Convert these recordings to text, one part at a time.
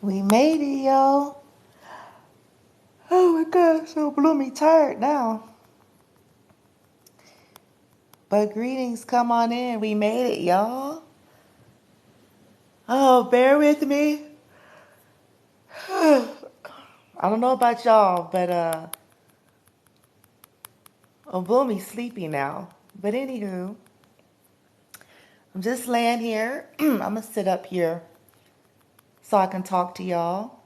We made it, yo. Oh my God, so bloomy tired now. But greetings, come on in. We made it, y'all. Oh, bear with me. I don't know about y'all, but I'm bloomy sleepy now. But anywho, I'm just laying here. I'm gonna sit up here so I can talk to y'all.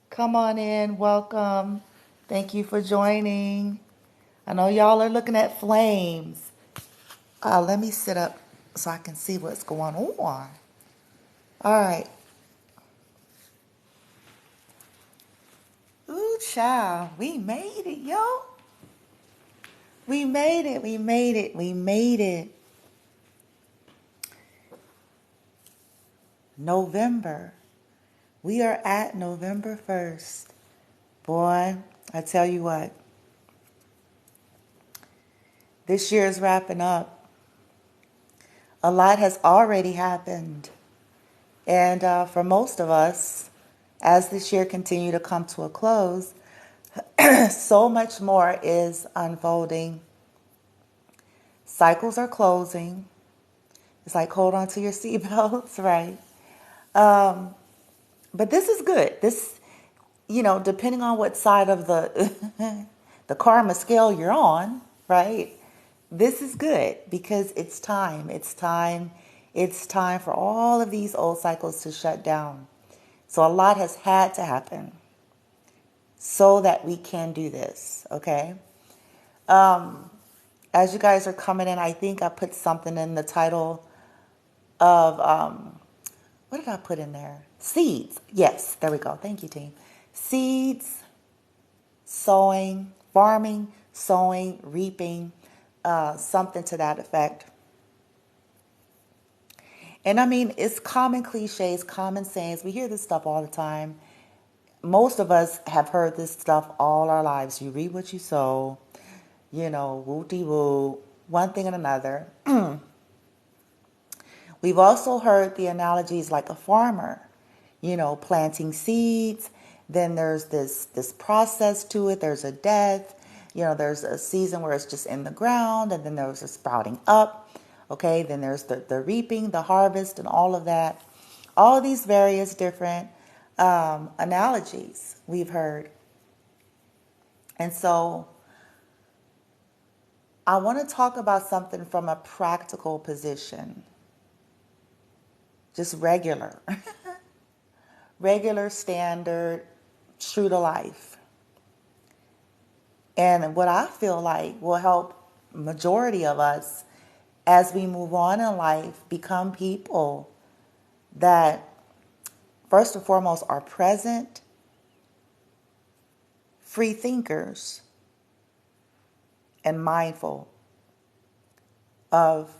Come on in, welcome. Thank you for joining. I know y'all are looking at flames. Let me sit up so I can see what's going on. All right. Ooh, child, we made it, yo. We made it, we made it, we made it. November. We are at November 1st. Boy, I tell you what. This year is wrapping up. A lot has already happened. And for most of us, as this year continues to come to a close, so much more is unfolding. Cycles are closing. It's like hold on to your seatbelts, right? But this is good. This, depending on what side of the the karma scale you're on, right? This is good because it's time. It's time. It's time for all of these old cycles to shut down. So a lot has had to happen so that we can do this, okay? As you guys are coming in, I think I put something in the title of, what did I put in there? Seeds. Yes, there we go. Thank you, team. Seeds, sowing, farming, sowing, reaping, something to that effect. And I mean, it's common cliches, common sayings. We hear this stuff all the time. Most of us have heard this stuff all our lives. You reap what you sow, woo-de-woo, one thing and another. We've also heard the analogies like a farmer, planting seeds. Then there's this process to it. There's a death. There's a season where it's just in the ground, and then there's a sprouting up. Okay, then there's the reaping, the harvest, and all of that. All of these various different analogies we've heard. And so I want to talk about something from a practical position. Just regular. Regular, standard, true to life. And what I feel like will help majority of us as we move on in life become people that first and foremost are present, free thinkers, and mindful of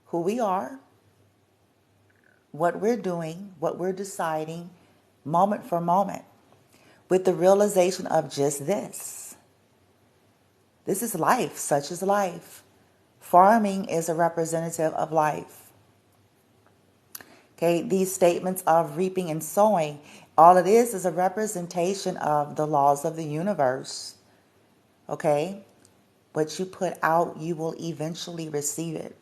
who we are, what we're doing, what we're deciding, moment for moment, with the realization of just this. This is life, such is life. Farming is a representative of life. Okay, these statements of reaping and sowing, all it is a representation of the laws of the universe. Okay, what you put out, you will eventually receive it.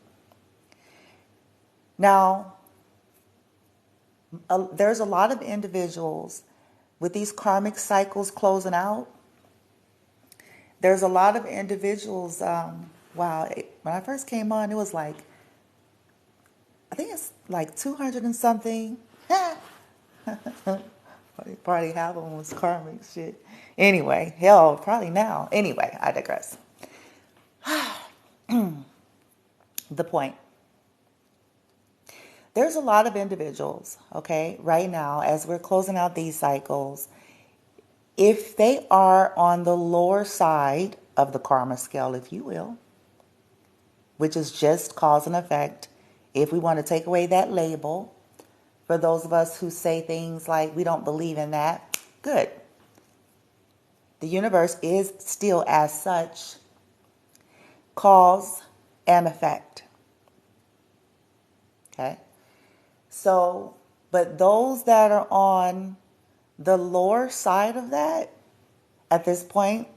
Now, there's a lot of individuals with these karmic cycles closing out. There's a lot of individuals, when I first came on, it was like, I think it's like 200 and something. Probably half of them was karmic shit. Anyway, hell, probably now. Anyway, I digress. The point. There's a lot of individuals, okay, right now, as we're closing out these cycles, if they are on the lower side of the karma scale, if you will, which is just cause and effect, if we want to take away that label, for those of us who say things like we don't believe in that, good. The universe is still as such, cause and effect. Okay? So, but those that are on the lower side of that at this point,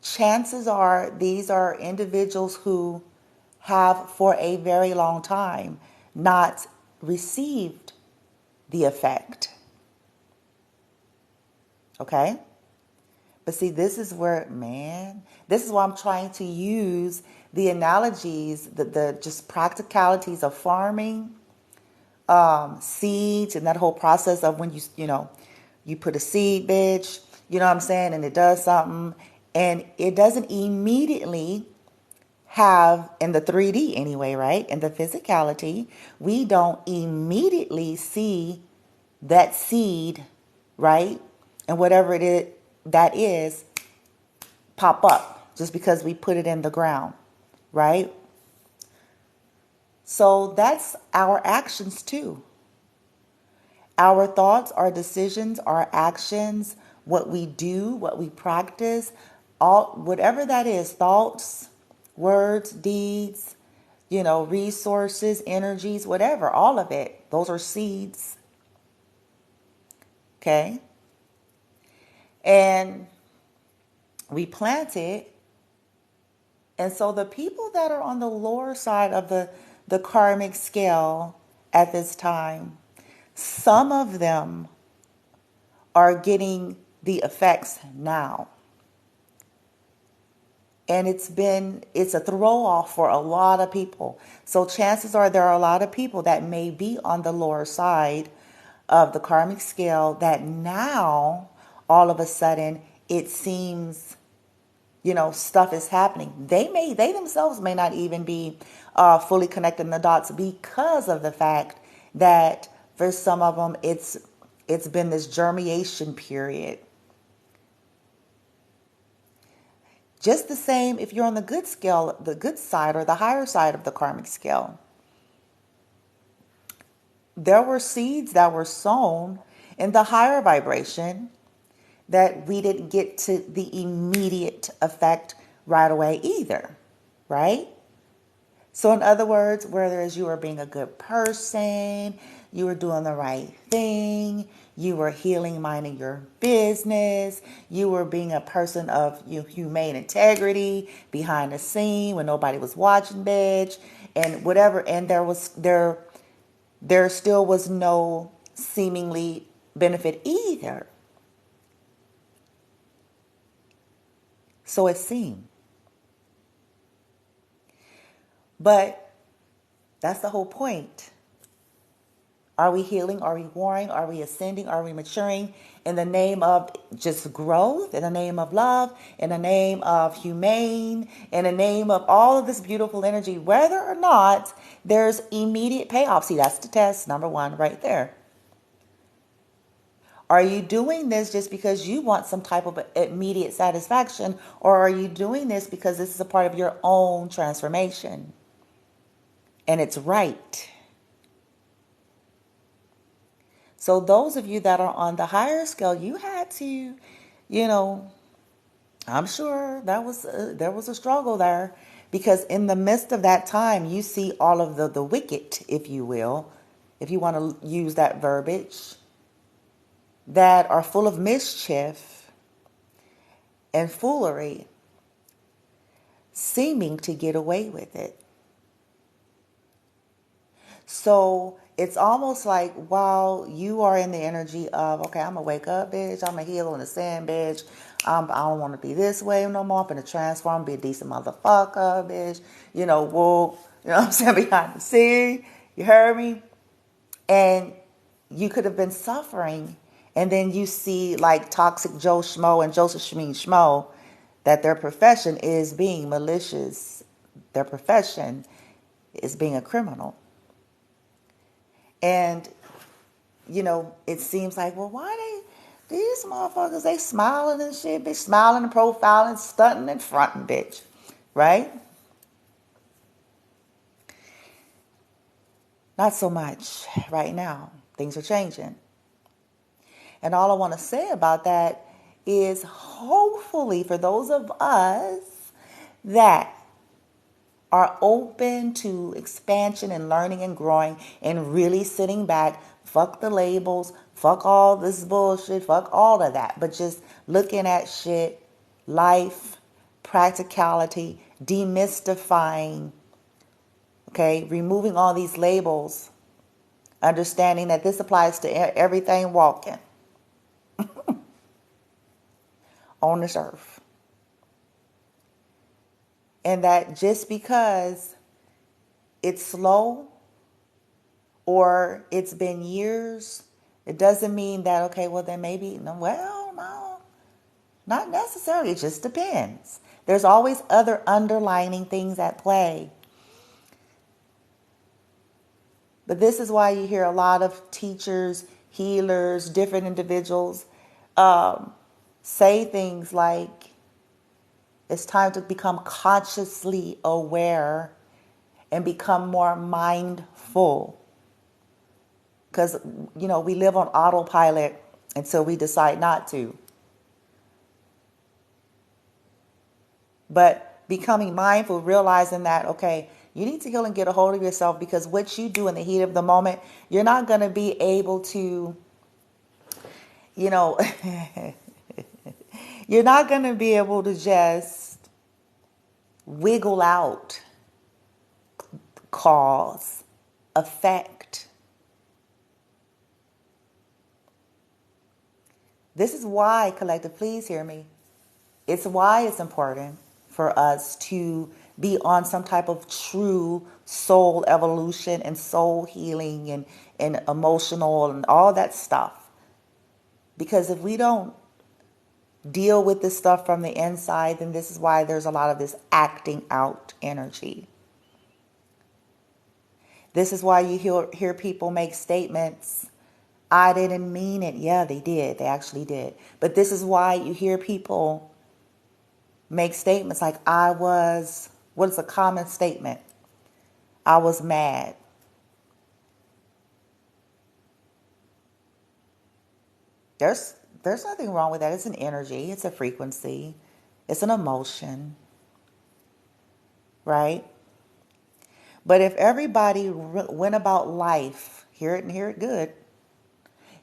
chances are these are individuals who have for a very long time not received the effect. Okay? But see, this is where, man, this is why I'm trying to use the analogies, the just practicalities of farming, seeds, and that whole process of when you put a seed, bitch, you know what I'm saying, and it does something, and it doesn't immediately have, in the 3D anyway, right? In the physicality, we don't immediately see that seed, right? And whatever that is, pop up just because we put it in the ground, right? So that's our actions too. Our thoughts, our decisions, our actions, what we do, what we practice, all whatever that is, thoughts, words, deeds, resources, energies, whatever, all of it. Those are seeds. Okay? And we plant it. And so the people that are on the lower side of the karmic scale at this time, some of them are getting the effects now. And it's a throw off for a lot of people. So chances are there are a lot of people that may be on the lower side of the karmic scale that now all of a sudden it seems, stuff is happening. They themselves may not even be fully connecting the dots because of the fact that for some of them it's been this germination period. Just the same if you're on the good scale, the good side or the higher side of the karmic scale. There were seeds that were sown in the higher vibration that we didn't get to the immediate effect right away either, right? So in other words, whether as you were being a good person, you were doing the right thing, you were healing, minding your business, you were being a person of humane integrity behind the scene when nobody was watching, bitch, and whatever, and there still was no seemingly benefit either. So it seemed. But that's the whole point. Are we healing? Are we warring? Are we ascending? Are we maturing in the name of just growth, in the name of love, in the name of humane, in the name of all of this beautiful energy, whether or not there's immediate payoff? See, that's the test, number one, right there. Are you doing this just because you want some type of immediate satisfaction, or are you doing this because this is a part of your own transformation? And it's right. So those of you that are on the higher scale, you had to, I'm sure there was a struggle there, because in the midst of that time, you see all of the wicked, if you will, if you want to use that verbiage, that are full of mischief and foolery, seeming to get away with it. So it's almost like while you are in the energy of, okay, I'm going to wake up, bitch. I'm going to heal in the sand, bitch. I don't want to be this way no more. I'm going to transform, be a decent motherfucker, bitch. Whoa, what I'm saying, behind the scene. You heard me? And you could have been suffering. And then you see like Toxic Joe Schmo and Joseph Shmeen Schmo, that their profession is being malicious. Their profession is being a criminal. And, it seems like, well, why these motherfuckers, they smiling and shit, bitch, smiling and profiling, stunting and fronting, bitch, right? Not so much right now. Things are changing. And all I want to say about that is hopefully for those of us that are open to expansion and learning and growing and really sitting back, fuck the labels, fuck all this bullshit, fuck all of that, but just looking at shit, life, practicality, demystifying, okay, removing all these labels, understanding that this applies to everything walking on this earth. And that just because it's slow or it's been years, it doesn't mean that, okay, well then maybe, no, well, no, not necessarily. It just depends. There's always other underlining things at play. But this is why you hear a lot of teachers, healers, different individuals say things like, it's time to become consciously aware and become more mindful. Because, we live on autopilot until we decide not to. But becoming mindful, realizing that, okay, you need to heal and get a hold of yourself, because what you do in the heat of the moment, you're not going to be able to, you're not going to be able to just wiggle out cause, effect. This is why, collective, please hear me. It's why it's important for us to be on some type of true soul evolution and soul healing and emotional and all that stuff. Because if we don't deal with this stuff from the inside, then this is why there's a lot of this acting out energy. This is why you hear people make statements, I didn't mean it. Yeah, they did. They actually did. But this is why you hear people make statements like, what is a common statement? I was mad. There's nothing wrong with that. It's an energy. It's a frequency. It's an emotion. Right? But if everybody went about life, hear it and hear it good.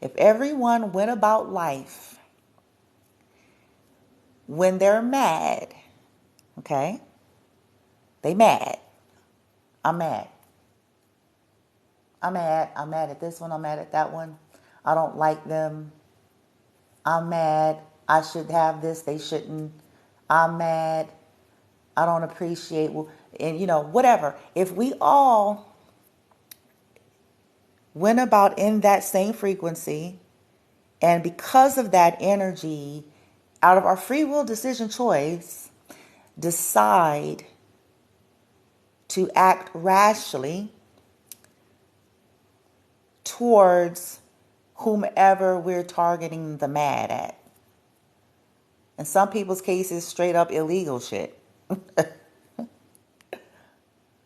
If everyone went about life when they're mad, okay? They mad. I'm mad. I'm mad. I'm mad at this one. I'm mad at that one. I don't like them. I'm mad. I should have this. They shouldn't. I'm mad. I don't appreciate, and whatever. If we all went about in that same frequency, and because of that energy, out of our free will decision choice, decide to act rationally towards whomever we're targeting the mad at. In some people's cases, straight up illegal shit.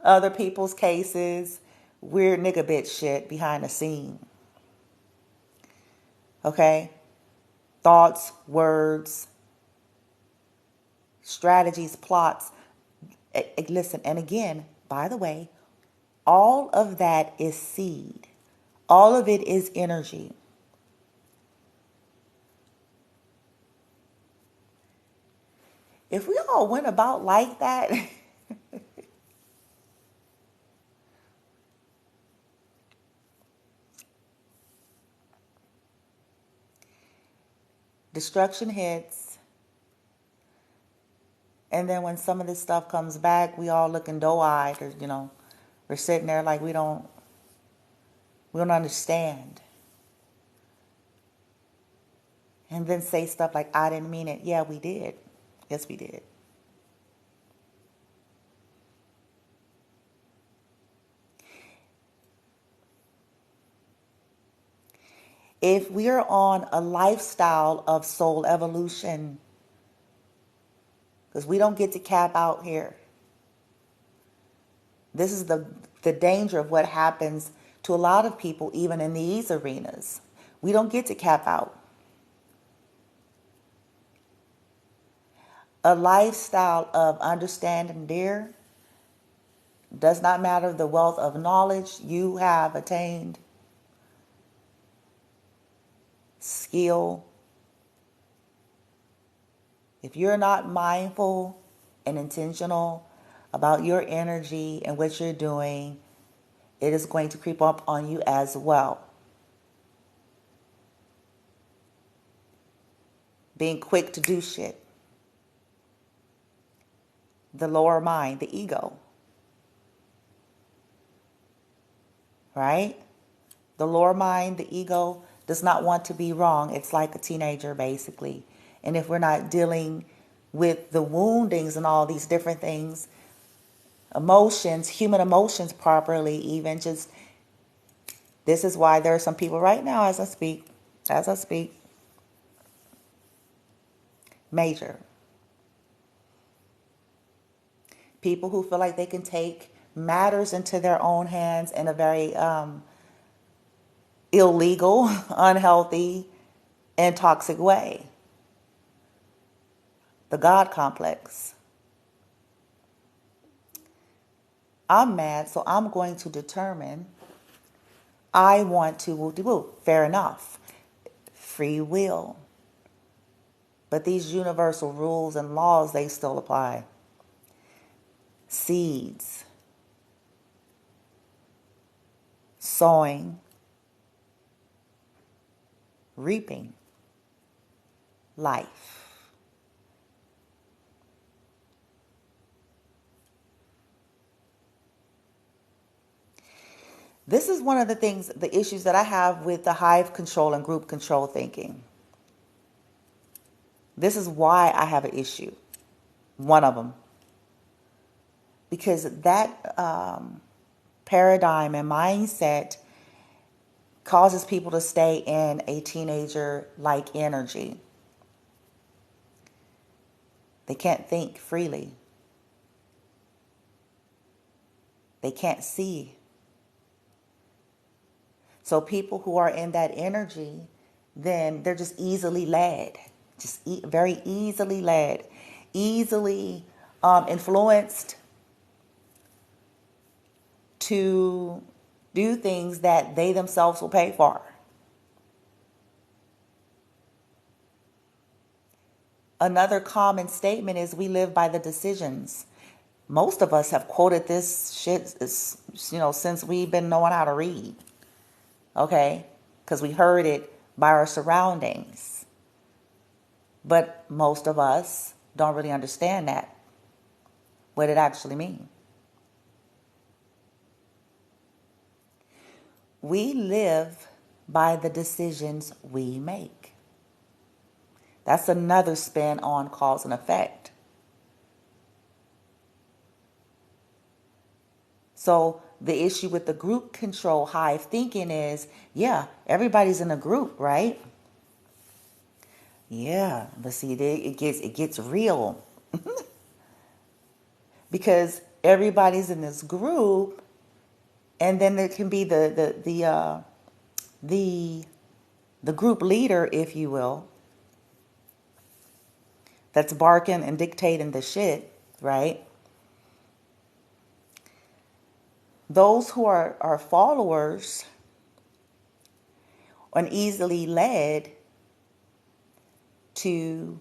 Other people's cases, weird nigga bitch shit behind the scene. Okay? Thoughts, words, strategies, plots. Listen, and again, by the way, all of that is seed. All of it is energy. If we all went about like that, destruction hits, and then when some of this stuff comes back, we all looking doe-eyed, or we're sitting there like we don't understand. And then say stuff like, I didn't mean it. Yeah, we did. Yes, we did. If we're on a lifestyle of soul evolution, because we don't get to cap out here. This is the danger of what happens to a lot of people, even in these arenas. We don't get to cap out. A lifestyle of understanding, dear, Does not matter the wealth of knowledge you have attained, skill. If you're not mindful and intentional about your energy and what you're doing, it is going to creep up on you as well. Being quick to do shit. The lower mind, the ego. Right? The lower mind, the ego, does not want to be wrong. It's like a teenager, basically. And if we're not dealing with the woundings and all these different things, emotions, human emotions properly, even just, this is why there are some people right now as I speak, major. People who feel like they can take matters into their own hands in a very illegal, unhealthy, and toxic way. The God complex. I'm mad, so I'm going to determine I want to woo. Fair enough. Free will. But these universal rules and laws, they still apply. Seeds. Sowing. Reaping. Life. This is one of the issues that I have with the hive control and group control thinking. This is why I have an issue. One of them. Because that paradigm and mindset causes people to stay in a teenager-like energy. They can't think freely. They can't see. So people who are in that energy, then they're just easily led. Very easily led. Easily influenced to do things that they themselves will pay for. Another common statement is we live by the decisions. Most of us have quoted this shit, since we've been knowing how to read. Okay? Because we heard it by our surroundings. But most of us don't really understand that, what it actually means. We live by the decisions we make. That's another spin on cause and effect. So the issue with the group control hive thinking is, yeah, everybody's in a group, right? Yeah, but see, it gets real. Because everybody's in this group, and then there can be the group leader, if you will, that's barking and dictating the shit, right? Those who are followers and easily led to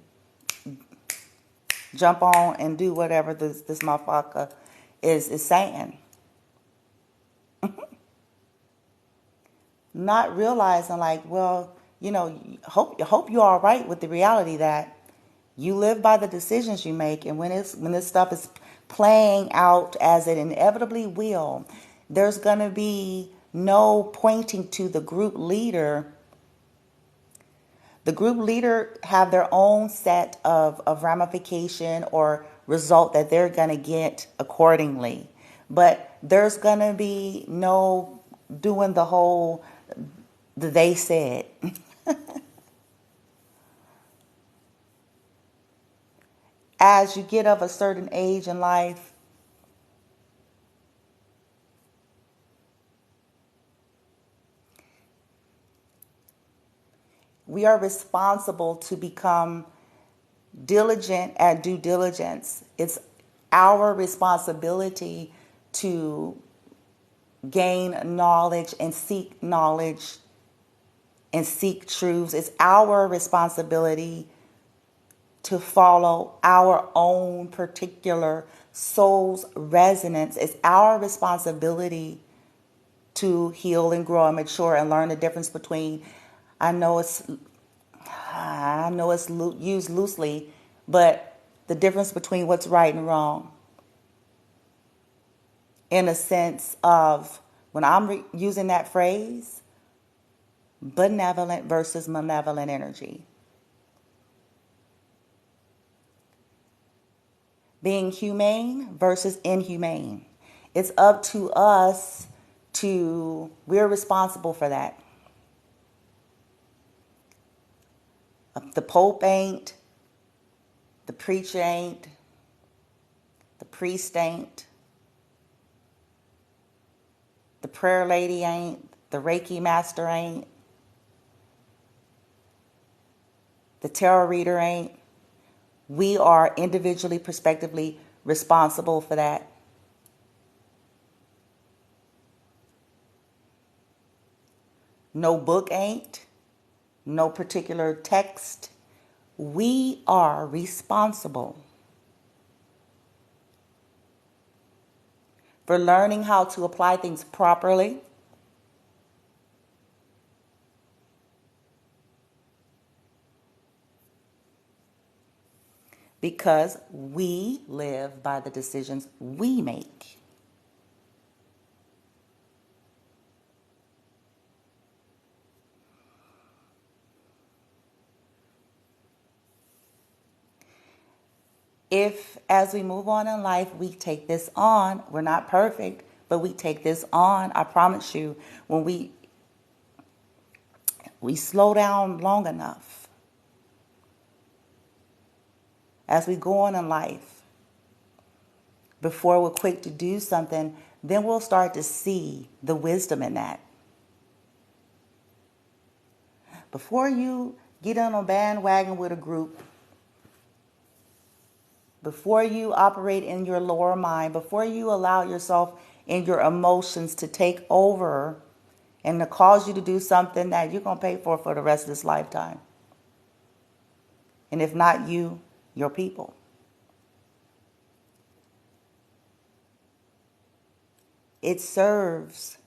jump on and do whatever this motherfucker is saying. Not realizing, like, well, hope you're all right with the reality that you live by the decisions you make, and when this stuff is playing out as it inevitably will, there's gonna be no pointing to the group leader. The group leader have their own set of ramification or result that they're gonna get accordingly, but there's gonna be no doing the whole they said. As you get of a certain age in life, we are responsible to become diligent at due diligence. It's our responsibility to gain knowledge and seek knowledge and seek truths. It's our responsibility to follow our own particular soul's resonance. It's our responsibility to heal and grow and mature and learn the difference between, I know it's used loosely, but the difference between what's right and wrong. In a sense of, when I'm using that phrase, benevolent versus malevolent energy. Being humane versus inhumane. It's up to us we're responsible for that. The Pope ain't, the preacher ain't, the priest ain't, the prayer lady ain't, the Reiki Master ain't, the tarot reader ain't. We are individually, prospectively responsible for that. No book ain't, no particular text. We are responsible for learning how to apply things properly, because we live by the decisions we make. If, as we move on in life, we take this on, we're not perfect, but we take this on, I promise you, when we slow down long enough, as we go on in life, before we're quick to do something, then we'll start to see the wisdom in that. Before you get on a bandwagon with a group, before you operate in your lower mind, before you allow yourself and your emotions to take over and to cause you to do something that you're going to pay for the rest of this lifetime. And if not you, your people. It serves.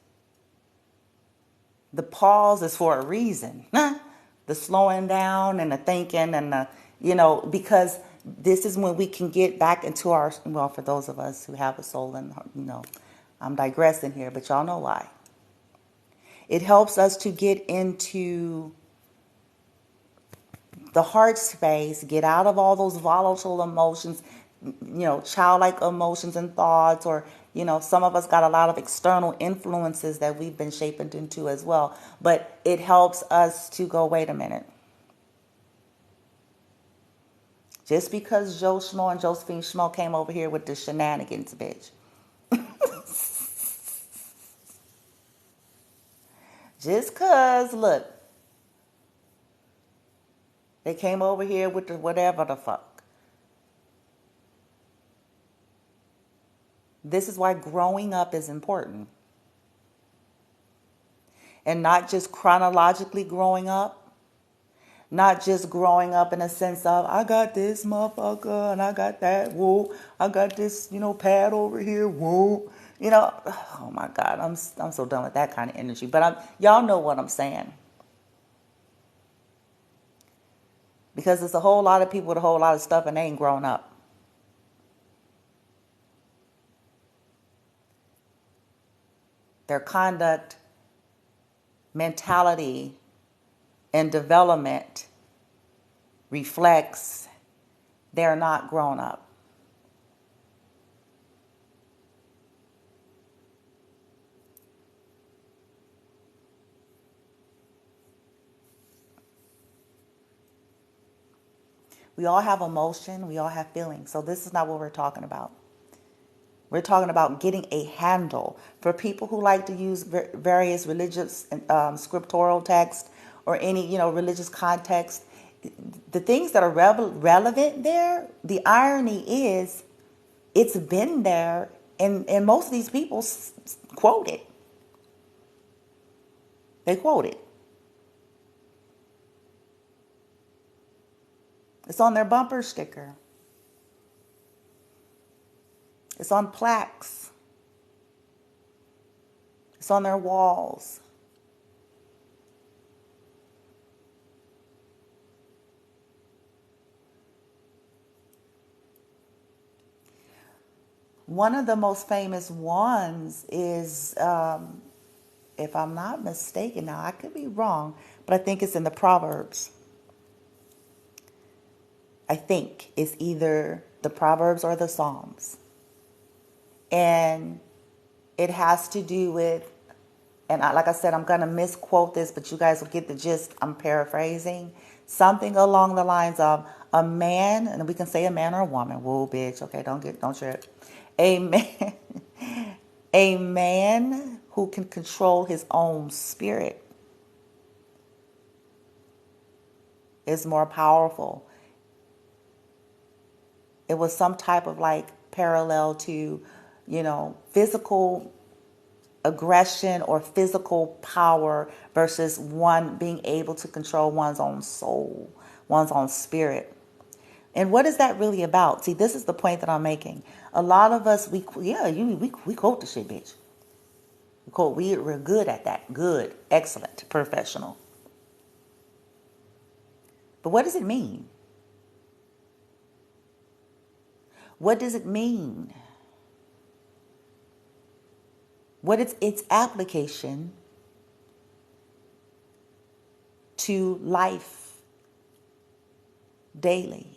The pause is for a reason. The slowing down and the thinking and the, because this is when we can get back into our, well, for those of us who have a soul and, I'm digressing here, but y'all know why. It helps us to get into the heart space, get out of all those volatile emotions, childlike emotions and thoughts, or, some of us got a lot of external influences that we've been shaped into as well. But it helps us to go, wait a minute. Just because Joe Schmo and Josephine Schmo came over here with the shenanigans, bitch. Just because, look, they came over here with the whatever the fuck. This is why growing up is important. And not just chronologically growing up. Not just growing up in a sense of, I got this motherfucker and I got that, whoa. I got this, pad over here, whoa. Oh my God, I'm so done with that kind of energy. But y'all know what I'm saying. Because there's a whole lot of people with a whole lot of stuff and they ain't grown up. Their conduct, mentality, and development reflects they're not grown up. We all have emotion, we all have feelings. So this is not what we're talking about. We're talking about getting a handle. For people who like to use various religious scriptural text or any, religious context, the things that are relevant there, the irony is it's been there And most of these people quote it. They quote it. It's on their bumper sticker. It's on plaques. It's on their walls. One of the most famous ones is, if I'm not mistaken, now I could be wrong, but I think it's in the Proverbs. I think it's either the Proverbs or the Psalms. And it has to do with, and like I said, I'm going to misquote this, but you guys will get the gist. I'm paraphrasing. Something along the lines of a man, and we can say a man or a woman. Whoa, bitch. Okay, don't trip. A man, a man who can control his own spirit is more powerful. It was some type of like parallel to, physical aggression or physical power versus one being able to control one's own soul, one's own spirit. And what is that really about? See, this is the point that I'm making. A lot of us, we quote the shit, bitch. We're good at that. Good, excellent, professional. But what does it mean? What does it mean? What is its application to life daily?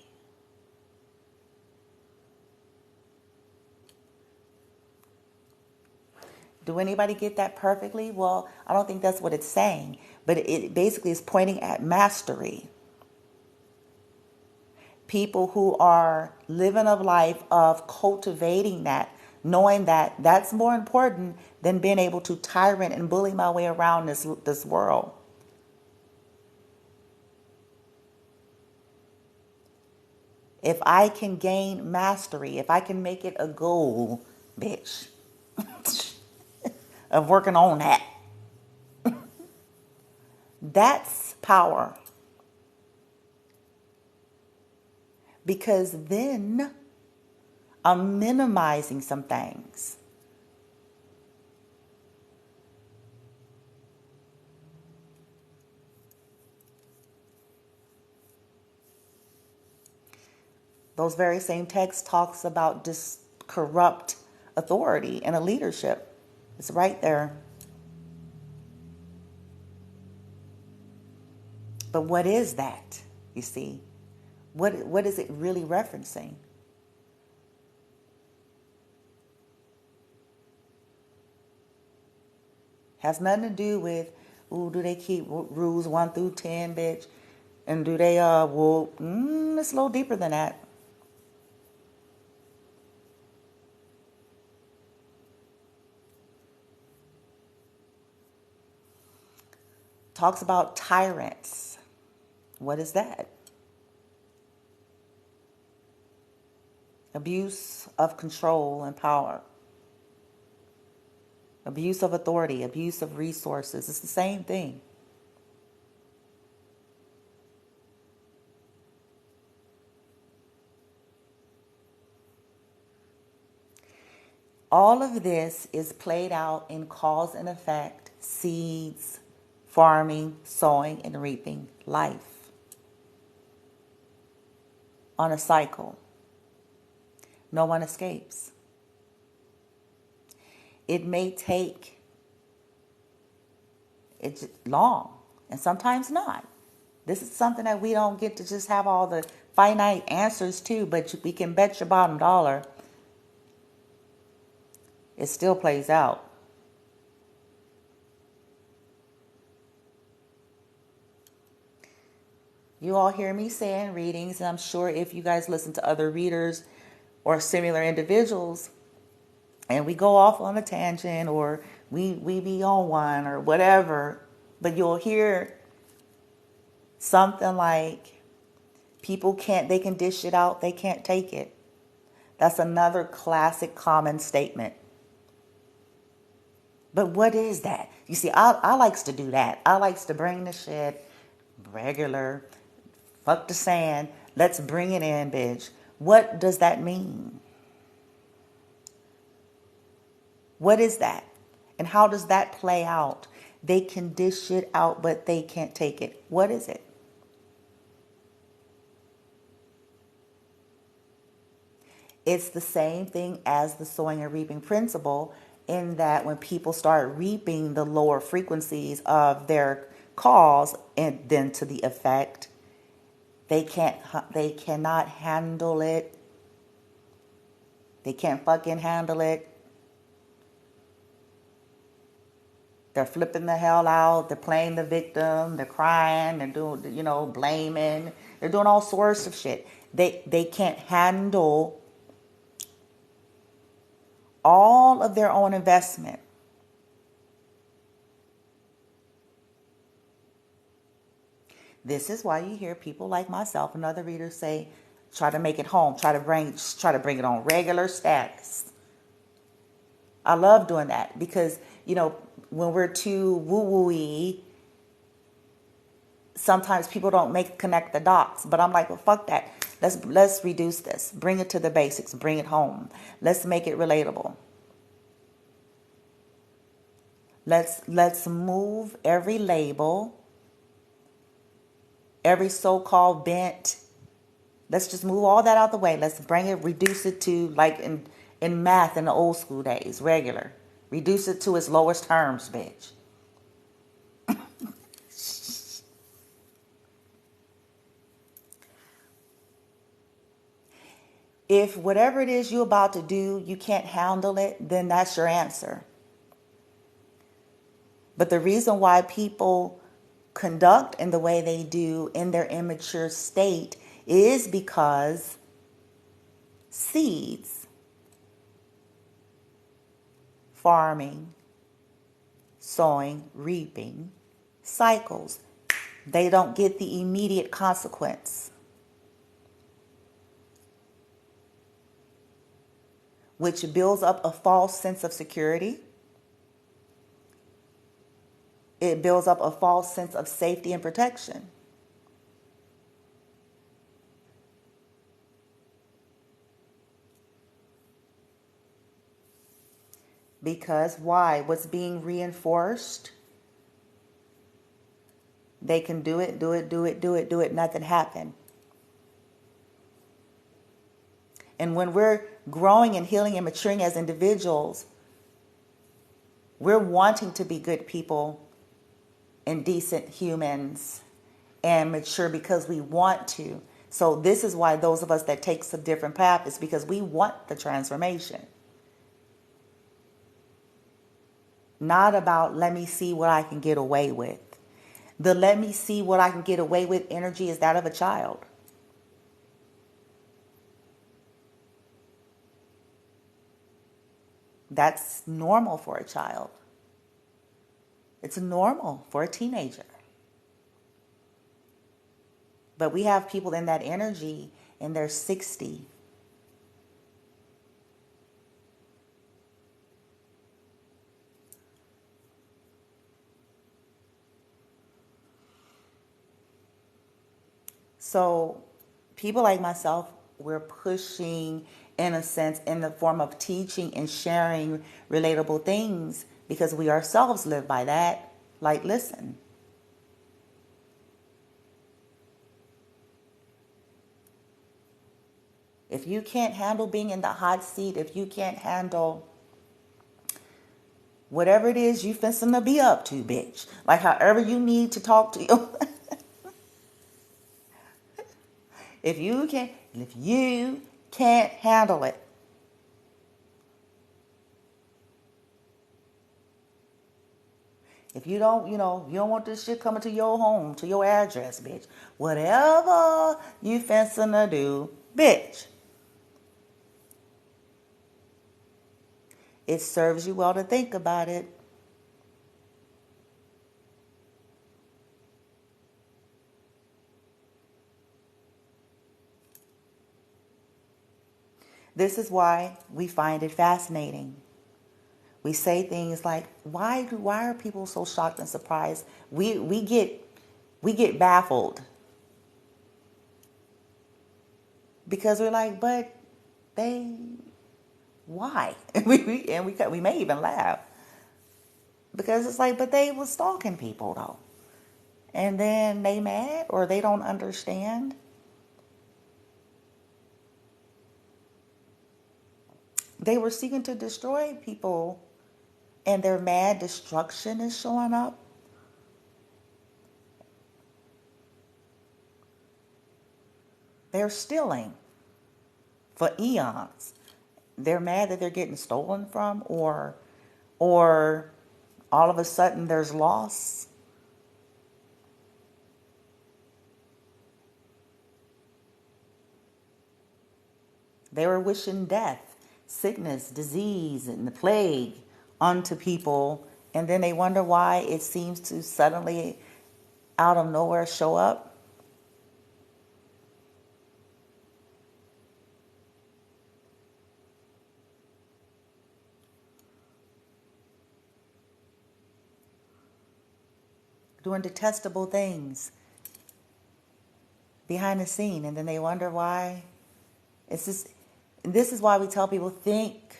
Do anybody get that perfectly? Well, I don't think that's what it's saying, but it basically is pointing at mastery. People who are living a life of cultivating that, knowing that that's more important than being able to tyrant and bully my way around this world. If I can gain mastery, if I can make it a goal, bitch, of working on that, that's power. Because then I'm minimizing some things. Those very same texts talks about corrupt authority and a leadership. It's right there. But what is that? You see, what is it really referencing? Has nothing to do with, do they keep rules 1 through 10, bitch? And do they, it's a little deeper than that. Talks about tyrants. What is that? Abuse of control and power. Abuse of authority, abuse of resources. It's the same thing. All of this is played out in cause and effect, seeds, farming, sowing, and reaping life on a cycle. No one escapes. It may take it's long and sometimes not. This is something that we don't get to just have all the finite answers to, but we can bet your bottom dollar it still plays out. You all hear me saying readings, and I'm sure if you guys listen to other readers or similar individuals, and we go off on a tangent or we be on one or whatever, but you'll hear something like they can dish it out, they can't take it. That's another classic common statement. But what is that? You see, I likes to do that. I likes to bring the shit regular, fuck the sand. Let's bring it in, bitch. What does that mean? What is that? And how does that play out? They can dish it out, but they can't take it. What is it? It's the same thing as the sowing and reaping principle, in that when people start reaping the lower frequencies of their cause and then to the effect, they cannot handle it. They can't fucking handle it. They're flipping the hell out. They're playing the victim. They're crying. They're doing, blaming. They're doing all sorts of shit. They can't handle all of their own investment. This is why you hear people like myself and other readers say, try to make it home. Try to bring it on regular status. I love doing that because, when we're too woo-woo-y, sometimes people don't connect the dots. But I'm like, well, fuck that. Let's reduce this. Bring it to the basics. Bring it home. Let's make it relatable. Let's move every label, every so-called bent. Let's just move all that out the way. Let's reduce it to, like in math in the old school days, regular. Reduce it to its lowest terms, bitch. If whatever it is you're about to do, you can't handle it, then that's your answer. But the reason why people conduct in the way they do in their immature state is because seeds, farming, sowing, reaping, cycles, they don't get the immediate consequence, which builds up a false sense of security. It builds up a false sense of safety and protection. Because why? What's being reinforced? They can do it, nothing happened. And when we're growing and healing and maturing as individuals, we're wanting to be good people and decent humans and mature because we want to. So this is why those of us that take a different path is because we want the transformation. Not about let me see what I can get away with. The let me see what I can get away with energy is that of a child. That's normal for a child. It's normal for a teenager. But we have people in that energy and they're 60. So people like myself, we're pushing, in a sense, in the form of teaching and sharing relatable things because we ourselves live by that. Like, listen. If you can't handle being in the hot seat, if you can't handle whatever it is you finna be up to, bitch. Like, however you need to talk to you. If you can't handle it, if you don't, you don't want this shit coming to your home, to your address, bitch. Whatever you finna do, bitch. It serves you well to think about it. This is why we find it fascinating. We say things like, why are people so shocked and surprised? We get baffled because we're like, but they, why? We may even laugh because it's like, but they was stalking people though, and then they mad or they don't understand. They were seeking to destroy people, and their mad destruction is showing up. They're stealing for eons. They're mad that they're getting stolen from, or all of a sudden there's loss. They were wishing death, sickness, disease, and the plague onto people, and then they wonder why it seems to suddenly, out of nowhere, show up. Doing detestable things behind the scene, and then they wonder why. It's just, this is why we tell people, think.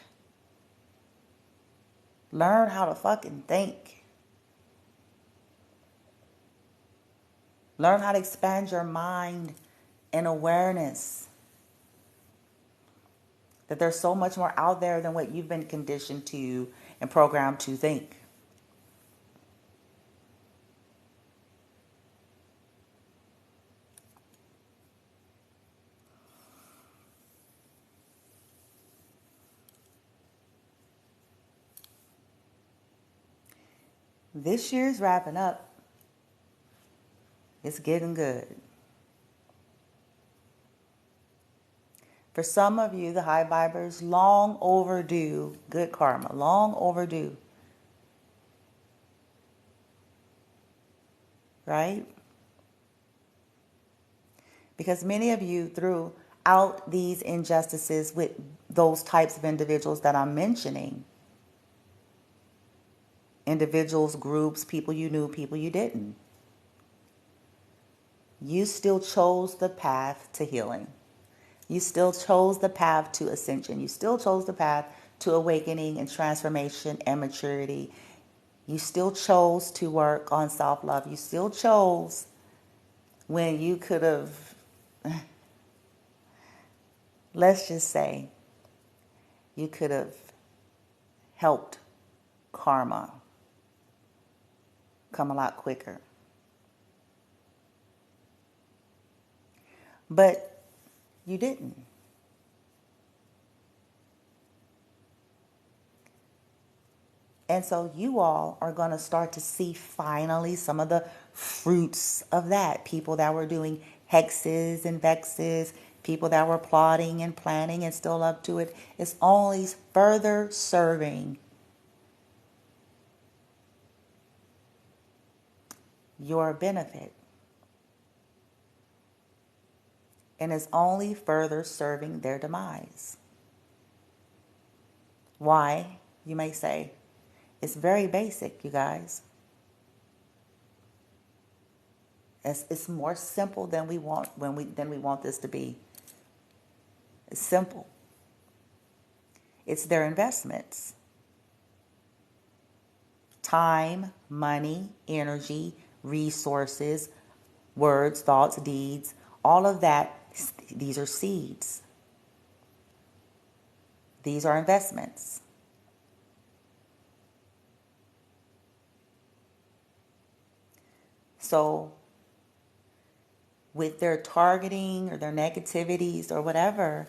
Learn how to fucking think. Learn how to expand your mind and awareness. That there's so much more out there than what you've been conditioned to and programmed to think. This year's wrapping up. It's getting good. For some of you, the high vibers, long overdue good karma, long overdue. Right? Because many of you, throughout these injustices with those types of individuals that I'm mentioning, individuals, groups, people you knew, people you didn't, you still chose the path to healing. You still chose the path to ascension. You still chose the path to awakening and transformation and maturity. You still chose to work on self-love. You still chose when you could have, let's just say, you could have helped karma come a lot quicker. But you didn't. And so you all are going to start to see finally some of the fruits of that. People that were doing hexes and vexes, people that were plotting and planning and still up to it. It's only further serving your benefit. And is only further serving their demise. Why, you may say? It's very basic, you guys. It's more simple than we want than we want this to be. It's simple. It's their investments. Time, money, energy, resources, words, thoughts, deeds, all of that, these are seeds. These are investments. So with their targeting or their negativities or whatever,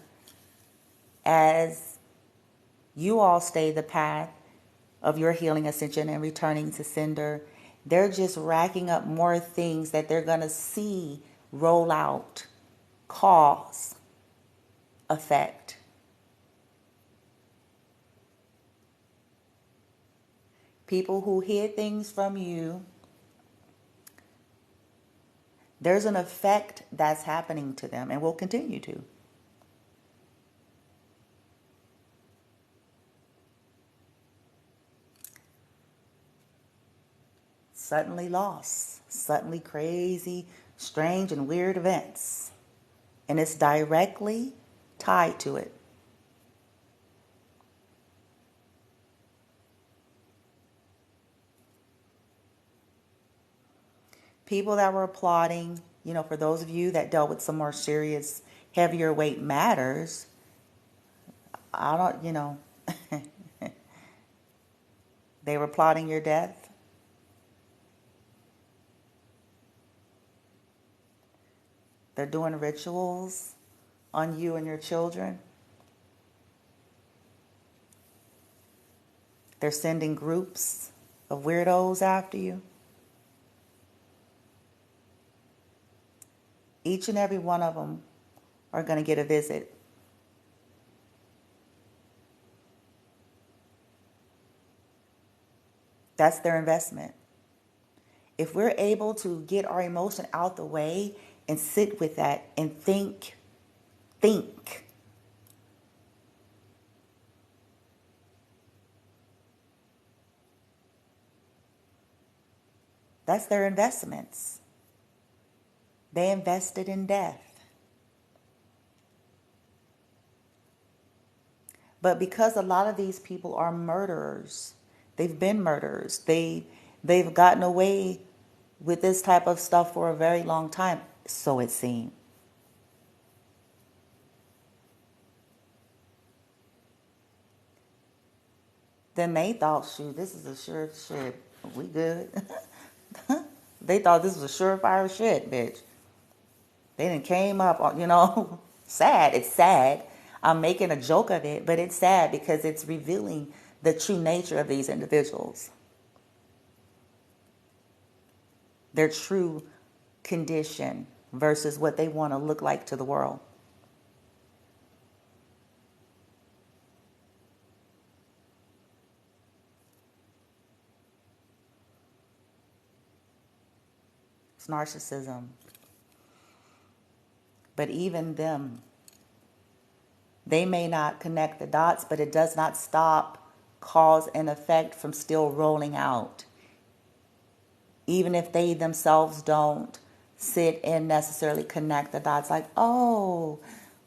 as you all stay the path of your healing ascension and returning to sender, they're just racking up more things that they're going to see roll out, cause, effect. People who hid things from you, there's an effect that's happening to them and will continue to. suddenly loss, suddenly crazy, strange, and weird events. And it's directly tied to it. People that were applauding, for those of you that dealt with some more serious, heavier weight matters, I don't, they were applauding your death. They're doing rituals on you and your children. They're sending groups of weirdos after you. Each and every one of them are going to get a visit. That's their investment. If we're able to get our emotion out the way and sit with that and think, that's their investments. They invested in death. But because a lot of these people are murderers, they've been murderers. They've gotten away with this type of stuff for a very long time, so it seems. Then they thought, shoot, this is a sure shit. We good. They thought this was a surefire shit, bitch. They done came up, sad. It's sad. I'm making a joke of it, but it's sad because it's revealing the true nature of these individuals. Their true condition versus what they want to look like to the world. It's narcissism. But even them, they may not connect the dots, but it does not stop cause and effect from still rolling out. Even if they themselves don't sit and necessarily connect the dots, like, oh,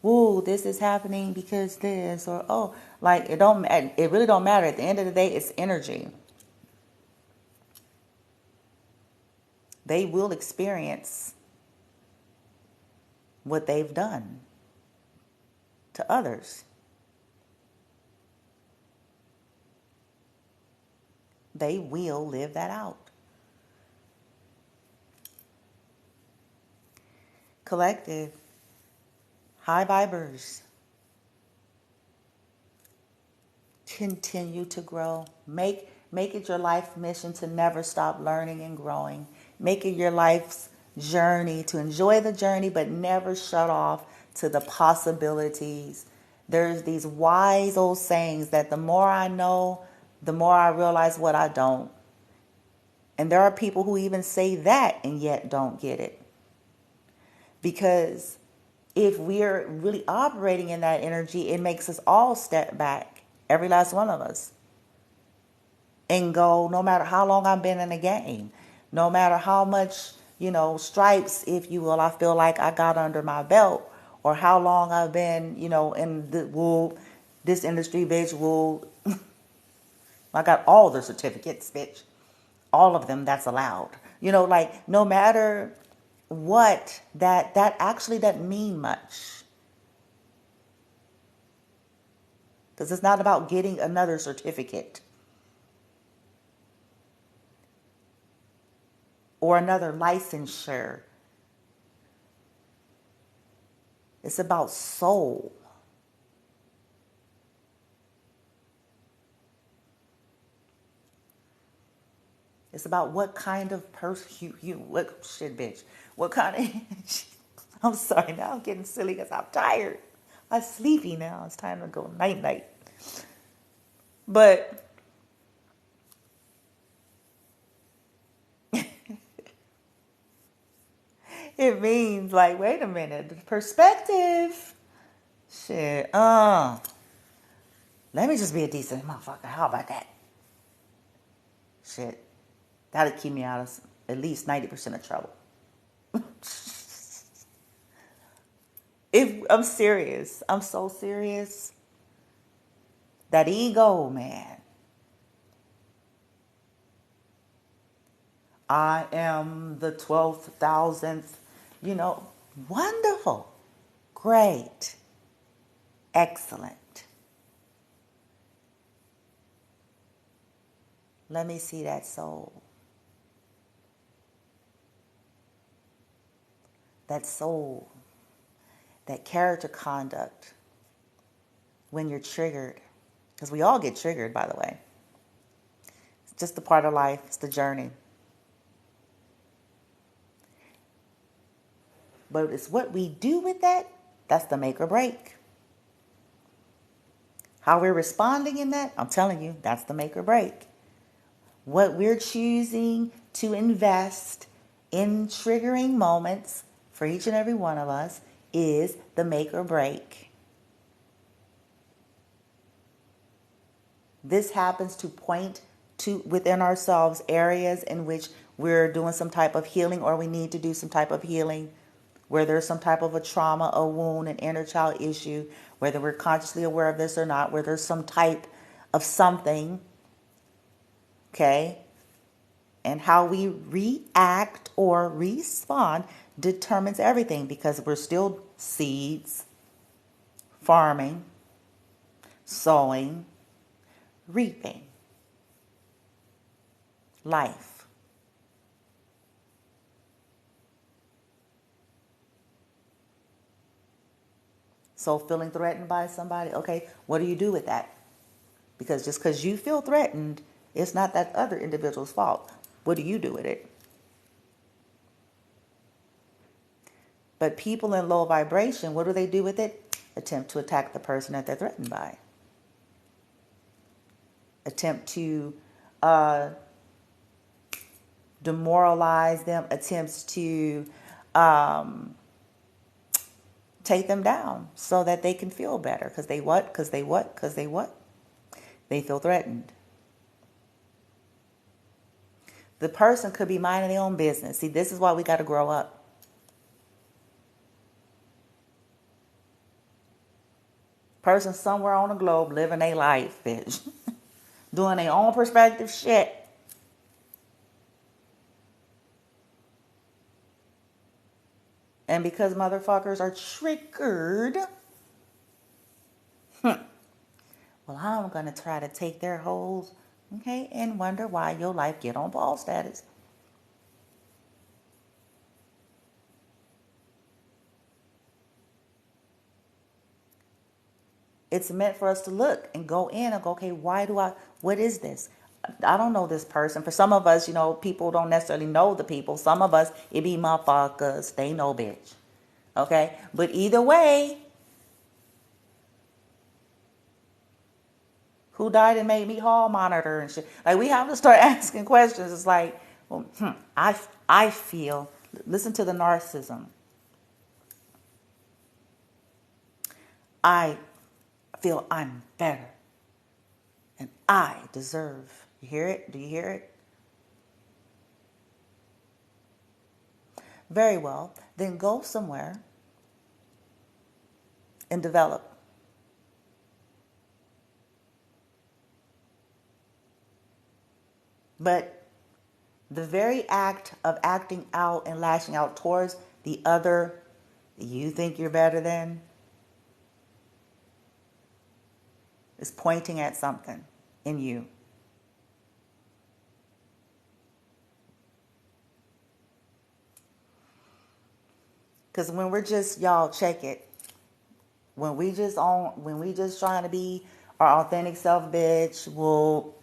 woo, this is happening because this, or oh, like it really don't matter. At the end of the day, it's energy. They will experience what they've done to others. They will live that out. Collective, high vibers, continue to grow. Make it your life mission to never stop learning and growing. Make it your life's journey to enjoy the journey, but never shut off to the possibilities. There's these wise old sayings that the more I know, the more I realize what I don't. And there are people who even say that and yet don't get it. Because if we're really operating in that energy, it makes us all step back, every last one of us, and go, no matter how long I've been in the game, no matter how much, stripes, if you will, I feel like I got under my belt, or how long I've been, in this industry, bitch, I got all the certificates, bitch. All of them, that's allowed. No matter what, that actually doesn't mean much. Because it's not about getting another certificate or another licensure. It's about soul. It's about what kind of person what shit, bitch. What kind of I'm sorry, now I'm getting silly because I'm tired. I'm sleepy now. It's time to go night night. But it means like, wait a minute, perspective. Shit. Let me just be a decent motherfucker. How about that? Shit. That'll keep me out of at least 90% of trouble. If I'm serious, I'm so serious. That ego, man. I am the 12th, thousandth, wonderful, great, excellent. Let me see that soul. That soul, that character conduct when you're triggered. Because we all get triggered, by the way. It's just a part of life. It's the journey. But it's what we do with that, that's the make or break. How we're responding in that, I'm telling you, that's the make or break. What we're choosing to invest in triggering moments for each and every one of us is the make or break. This happens to point to within ourselves areas in which we're doing some type of healing or we need to do some type of healing, where there's some type of a trauma, a wound, an inner child issue, whether we're consciously aware of this or not, where there's some type of something, okay? And how we react or respond determines everything, because we're still seeds, farming, sowing, reaping, life. So feeling threatened by somebody, okay, what do you do with that? Because just because you feel threatened, it's not that other individual's fault. What do you do with it? But people in low vibration, what do they do with it? Attempt to attack the person that they're threatened by. Attempt to demoralize them. Attempts to take them down so that they can feel better. Because they what? Because they what? Because they what? They feel threatened. The person could be minding their own business. See, this is why we got to grow up. Person somewhere on the globe living their life, bitch. Doing their own perspective shit. And because motherfuckers are triggered, well, I'm going to try to take their holes, okay, and wonder why your life get on ball status. It's meant for us to look and go in and go, okay, what is this? I don't know this person. For some of us, people don't necessarily know the people. Some of us, it be motherfuckers. They know bitch. Okay? But either way, who died and made me hall monitor and shit? Like, we have to start asking questions. It's like, well, I feel, listen to the narcissism. I feel I'm better. And I deserve. You hear it? Do you hear it? Very well. Then go somewhere and develop. But the very act of acting out and lashing out towards the other you think you're better than is pointing at something in you. Because when we're just, y'all, check it. When we just trying to be our authentic self, bitch, we'll,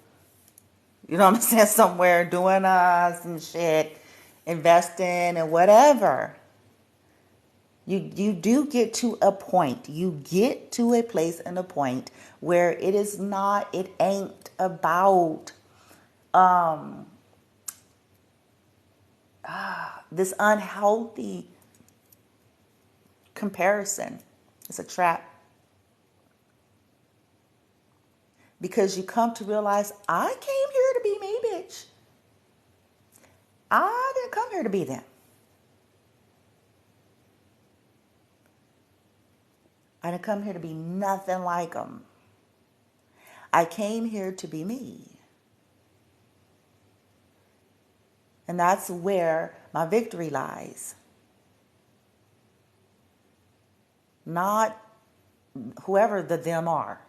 you know what I'm saying, somewhere doing us and shit, investing and whatever. You do get to a point. You get to a place and a point where it ain't about this unhealthy comparison. It's a trap. Because you come to realize, I came here to be me, bitch. I didn't come here to be them. I didn't come here to be nothing like them. I came here to be me. And that's where my victory lies. Not whoever the them are.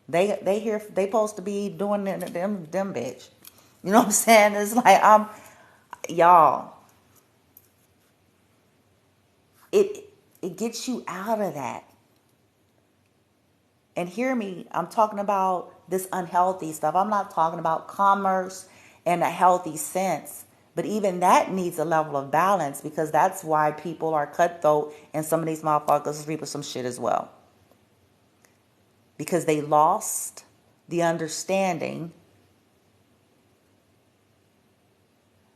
They here, they supposed to be doing them bitch. You know what I'm saying? It's like y'all. It gets you out of that. And hear me, I'm talking about this unhealthy stuff. I'm not talking about commerce in a healthy sense. But even that needs a level of balance, because that's why people are cutthroat and some of these motherfuckers reap some shit as well. Because they lost the understanding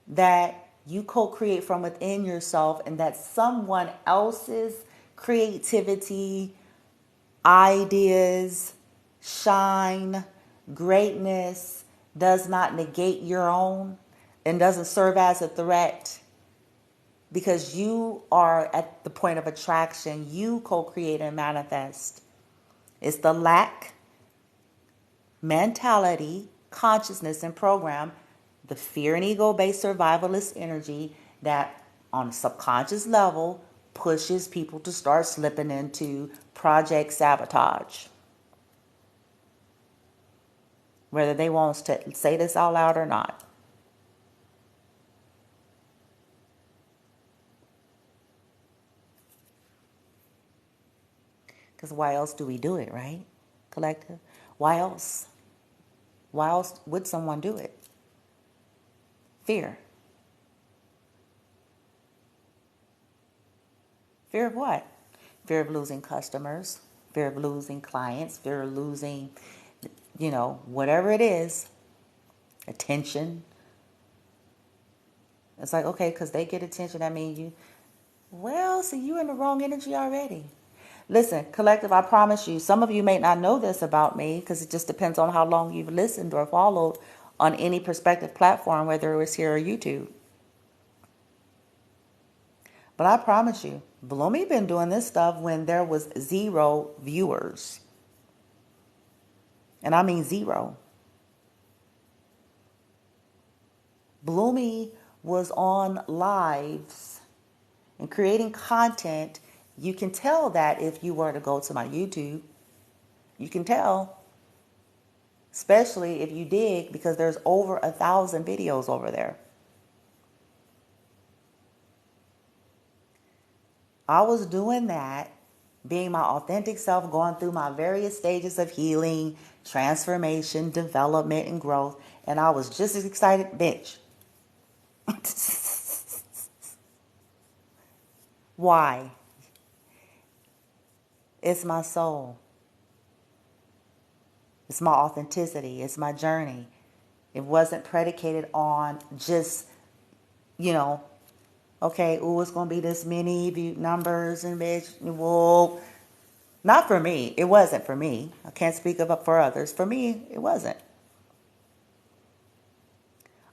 that you co-create from within yourself, and that someone else's creativity, ideas, shine, greatness does not negate your own and doesn't serve as a threat, because you are at the point of attraction. You co-create and manifest. It's the lack mentality, consciousness, and program, the fear and ego-based survivalist energy that on a subconscious level pushes people to start slipping into project sabotage. Whether they want to say this out loud or not. Because why else do we do it, right? Collective? Why else? Why else would someone do it? Fear. Fear of what? Fear of losing customers, fear of losing clients, fear of losing, whatever it is, attention. It's like, okay, because they get attention, that means you, well, see, you're in the wrong energy already. Listen, collective, I promise you, some of you may not know this about me, because it just depends on how long you've listened or followed on any perspective platform, whether it was here or YouTube. But I promise you, Bloomy been doing this stuff when there was 0 viewers. And I mean 0. Bloomy was on lives and creating content. You can tell that if you were to go to my YouTube. You can tell. Especially if you dig, because there's over 1,000 videos over there. I was doing that, being my authentic self, going through my various stages of healing, transformation, development, and growth. And I was just as excited, bitch. Why? It's my soul. It's my authenticity. It's my journey. It wasn't predicated on just, okay, ooh, it's going to be this many view numbers and bitch, whoa. Not for me. It wasn't for me. I can't speak up for others. For me, it wasn't.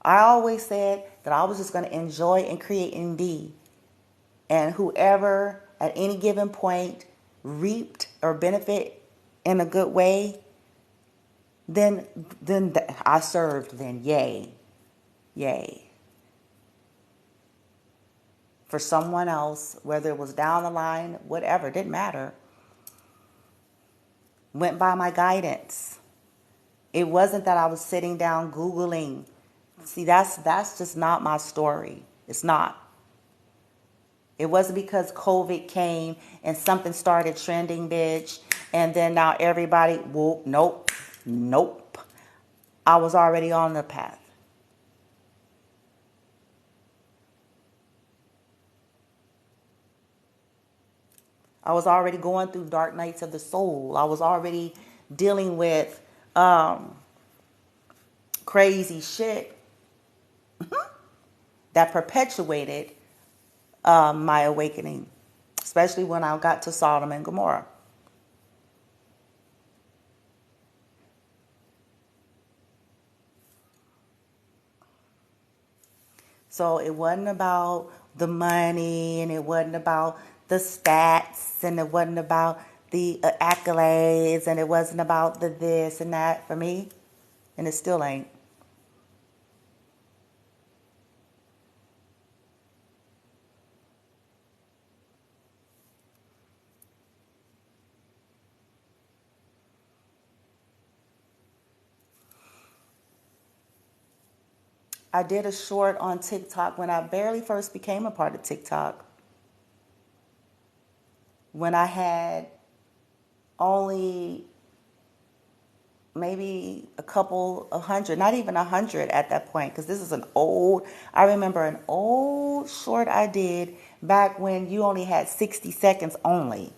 I always said that I was just going to enjoy and create and be. And whoever at any given point reaped or benefit in a good way, then I served, then yay. For someone else, whether it was down the line, whatever, didn't matter. Went by my guidance. It wasn't that I was sitting down Googling. See, that's just not my story. It's not. It wasn't because COVID came and something started trending, bitch, and then now everybody, whoop, nope. I was already on the path. I was already going through dark nights of the soul. I was already dealing with crazy shit that perpetuated my awakening, especially when I got to Sodom and Gomorrah. So it wasn't about the money, and it wasn't about the stats, and it wasn't about the accolades, and it wasn't about the this and that for me. And it still ain't. I did a short on TikTok when I barely first became a part of TikTok. When I had only maybe a couple of hundred, not even 100 at that point, because this is I remember an old short I did back when you only had 60 seconds only,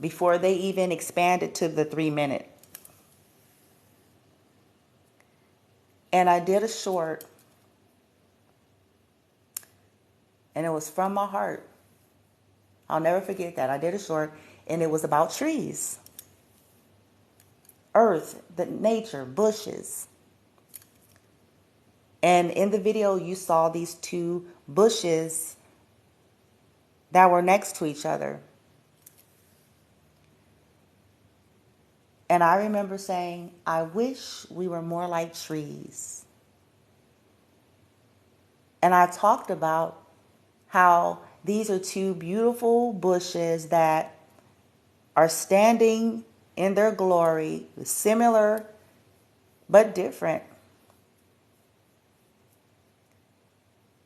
before they even expanded to the 3 minute. And I did a short, and it was from my heart. I'll never forget that. I did a short, and it was about trees, earth, the nature, bushes. And in the video, you saw these two bushes that were next to each other. And I remember saying, I wish we were more like trees. And I talked about how these are two beautiful bushes that are standing in their glory, similar but different,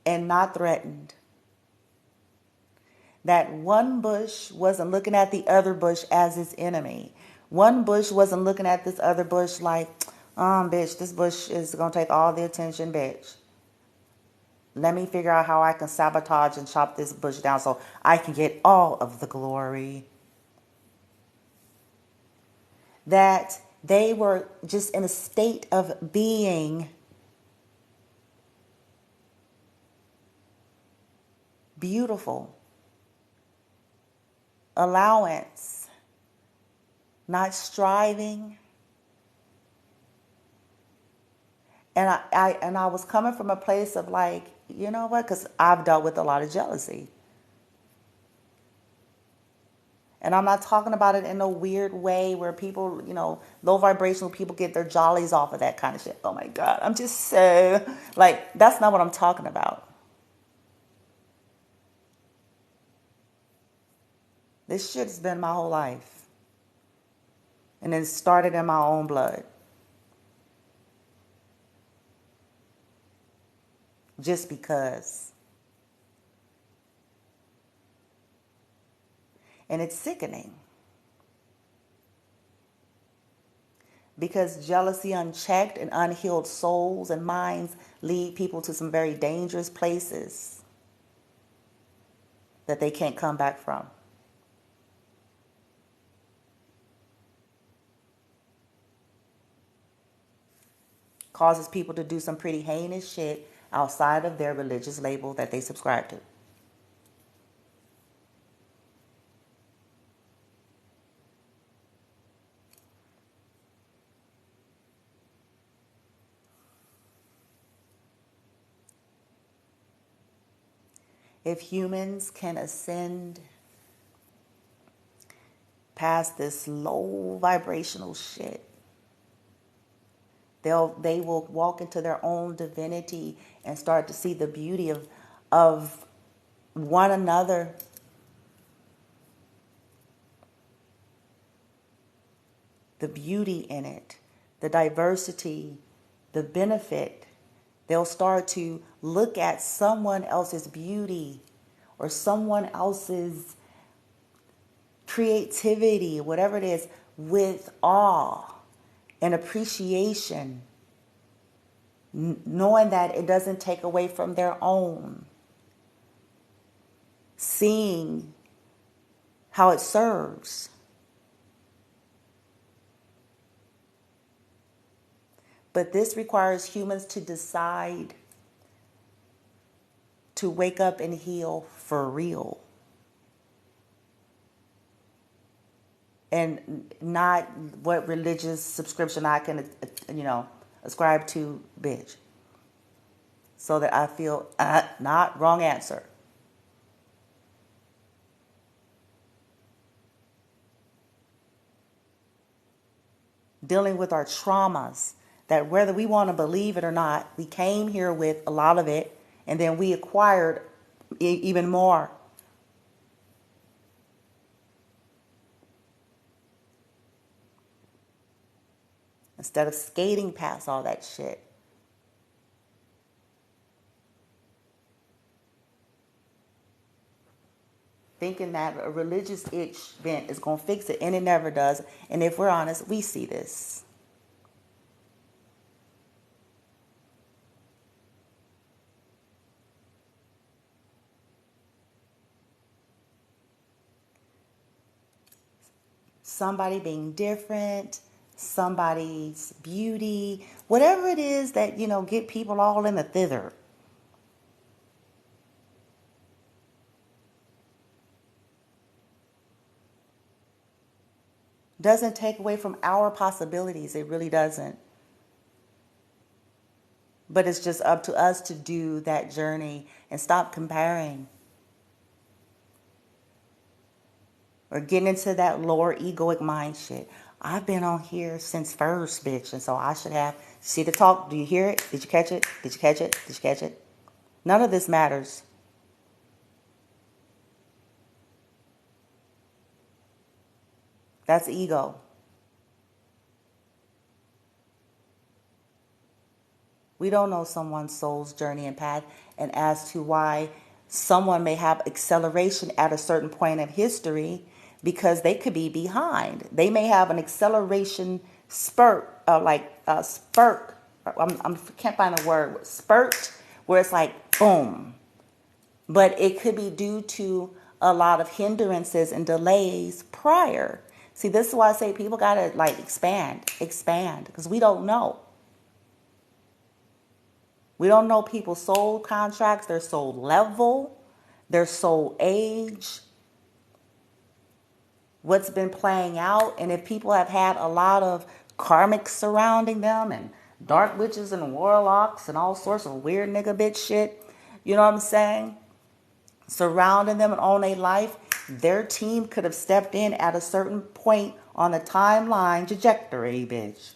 and not threatened. That one bush wasn't looking at the other bush as its enemy. One bush wasn't looking at this other bush like, bitch, this bush is going to take all the attention, bitch. Let me figure out how I can sabotage and chop this bush down so I can get all of the glory. That they were just in a state of being beautiful. Allowance. Not striving. And I was coming from a place of like, you know what? Because I've dealt with a lot of jealousy. And I'm not talking about it in a weird way where people, low vibrational people get their jollies off of that kind of shit. Oh my God, I'm just so, like, that's not what I'm talking about. This shit's been my whole life. And it started in my own blood. Just because. And it's sickening. Because jealousy unchecked and unhealed souls and minds lead people to some very dangerous places that they can't come back from. Causes people to do some pretty heinous shit outside of their religious label that they subscribe to. If humans can ascend past this low vibrational shit, they will walk into their own divinity and start to see the beauty of one another. The beauty in it, the diversity, the benefit. They'll start to look at someone else's beauty or someone else's creativity, whatever it is, with awe and appreciation, knowing that it doesn't take away from their own, seeing how it serves. But this requires humans to decide to wake up and heal for real. And not what religious subscription I can, ascribe to, bitch. so that I feel not wrong answer. Dealing with our traumas, that whether we want to believe it or not, we came here with a lot of it, and then we acquired even more. Instead of skating past all that shit. Thinking that a religious itch vent is going to fix it, and it never does. And if we're honest, we see this. Somebody being different, somebody's beauty, whatever it is that, get people all in the thither. Doesn't take away from our possibilities. It really doesn't. But it's just up to us to do that journey and stop comparing. Or getting into that lower egoic mind shit. I've been on here since first, bitch. And so I should have. See the talk? Do you hear it? Did you catch it? Did you catch it? Did you catch it? None of this matters. That's ego. We don't know someone's soul's journey and path, and as to why someone may have acceleration at a certain point in history, because they could be behind. They may have an acceleration spurt, spurt. I can't find the word. Spurt, where it's like boom. But it could be due to a lot of hindrances and delays prior. See, this is why I say people gotta expand, because we don't know. We don't know people's soul contracts, their soul level, their soul age, what's been playing out. And if people have had a lot of karmics surrounding them and dark witches and warlocks and all sorts of weird nigga bitch shit, you know what I'm saying? Surrounding them all their life, their team could have stepped in at a certain point on the timeline trajectory, bitch,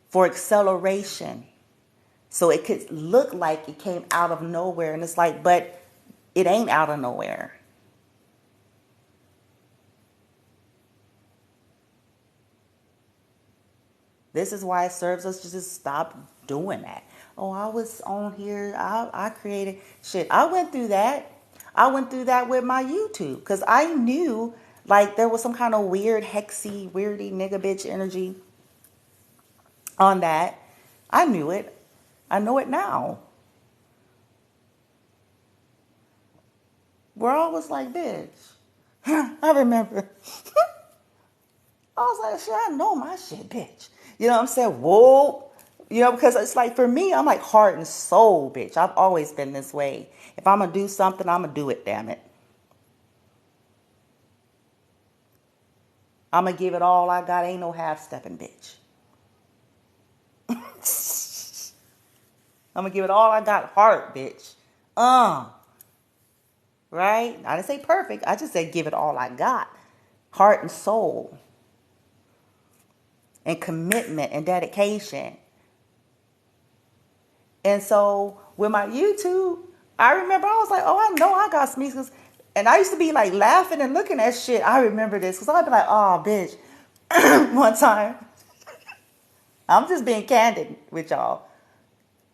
for acceleration. So it could look like it came out of nowhere, and it's like, but it ain't out of nowhere. This is why it serves us to just stop doing that. Oh, I was on here, I created shit. I went through that. I went through that with my YouTube, because I knew there was some kind of weird, hexy, weirdy nigga bitch energy on that. I knew it. I know it now. Where I was like, bitch. I remember. I was like, shit, I know my shit, bitch. You know what I'm saying? Whoa. Because it's like, for me, I'm like heart and soul, bitch. I've always been this way. If I'm going to do something, I'm going to do it, damn it. I'm going to give it all I got. Ain't no half-stepping, bitch. I'm going to give it all I got, heart, bitch. Right? I didn't say perfect. I just said give it all I got. Heart and soul. And commitment and dedication. And so with my YouTube, I remember I was like, oh, I know I got sneakers. And I used to be laughing and looking at shit. I remember this because I'd be like, oh, bitch. One time, I'm just being candid with y'all,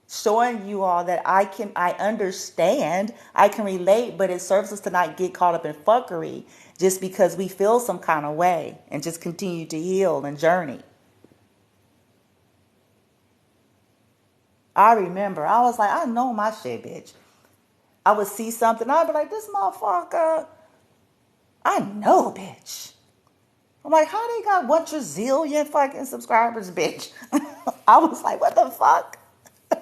showing you all that I understand, I can relate, but it serves us to not get caught up in fuckery just because we feel some kind of way, and just continue to heal and journey. I remember, I was like, I know my shit, bitch. I would see something, I'd be like, this motherfucker, I know, bitch. I'm like, how they got 1 trillion fucking subscribers, bitch? I was like, what the fuck? I